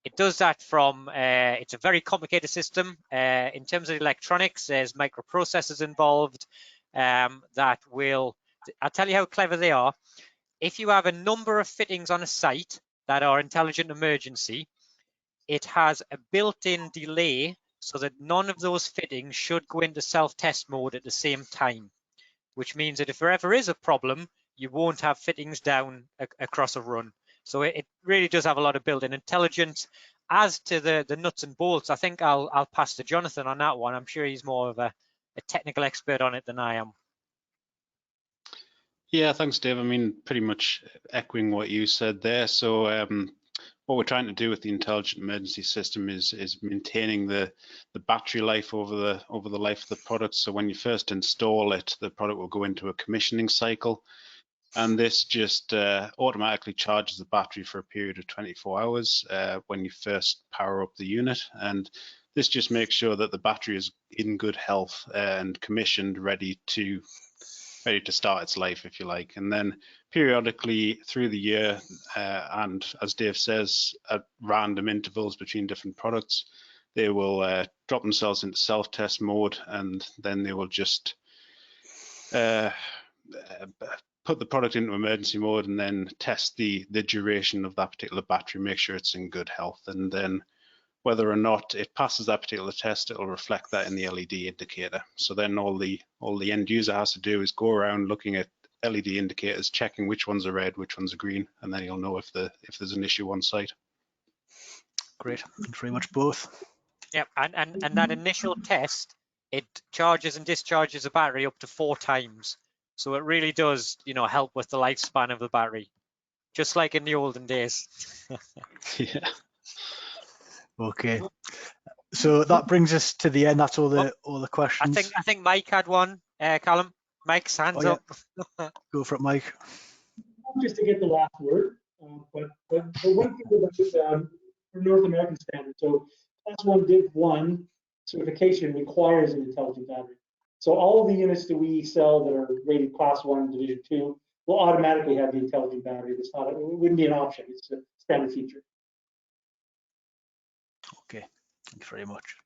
It does that from, it's a very complicated system. In terms of electronics, there's microprocessors involved that will, I'll tell you how clever they are. If you have a number of fittings on a site that are intelligent emergency, it has a built-in delay so that none of those fittings should go into self-test mode at the same time, which means that if there ever is a problem, you won't have fittings down across a run. So it really does have a lot of built-in intelligence. As to the nuts and bolts, I think I'll pass to Jonathan on that one. I'm sure he's more of a technical expert on it than I am. Yeah, thanks, Dave. I mean, pretty much echoing what you said there. So what we're trying to do with the intelligent emergency system is maintaining the battery life over the life of the product. So when you first install it, the product will go into a commissioning cycle, and this just automatically charges the battery for a period of 24 hours when you first power up the unit. And this just makes sure that the battery is in good health and commissioned, ready to start its life, if you like. And then periodically through the year, and as Dave says, at random intervals between different products, they will drop themselves into self-test mode, and then they will just put the product into emergency mode and then test the duration of that particular battery, make sure it's in good health. And then whether or not it passes that particular test, it'll reflect that in the LED indicator. So then all the end user has to do is go around looking at LED indicators, checking which ones are red, which ones are green, and then you'll know if there's an issue on site. Great, thanks very much both. Yep, and that initial test, it charges and discharges the battery up to 4 times. So it really does, help with the lifespan of the battery, just like in the olden days. Yeah. Okay, so that brings us to the end. That's all the questions. I think Mike had one. Callum, Mike's hands up. Go for it, Mike. Just to get the last word, but one thing about for North American standard, so Class 1 Div 1 certification requires an intelligent battery. So all of the units that we sell that are rated Class 1 Division 2 will automatically have the intelligent battery. It wouldn't be an option. It's a standard feature. Okay, thanks very much.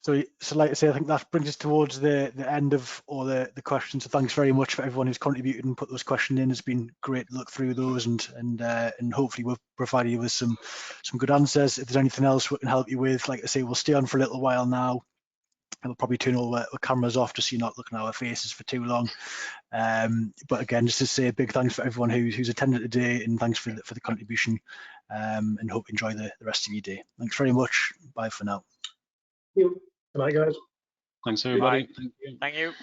So like I say, I think that brings us towards the end of all the questions. So thanks very much for everyone who's contributed and put those questions in. It's been great to look through those, and hopefully we'll provide you with some good answers. If there's anything else we can help you with, like I say, we'll stay on for a little while now, and we'll probably turn all the cameras off just so you're not looking at our faces for too long. But again, just to say a big thanks for everyone who's attended today, and thanks for the contribution, and hope you enjoy the rest of your day. Thanks very much. Bye for now. Good night, guys. Thanks, everybody. Thank you.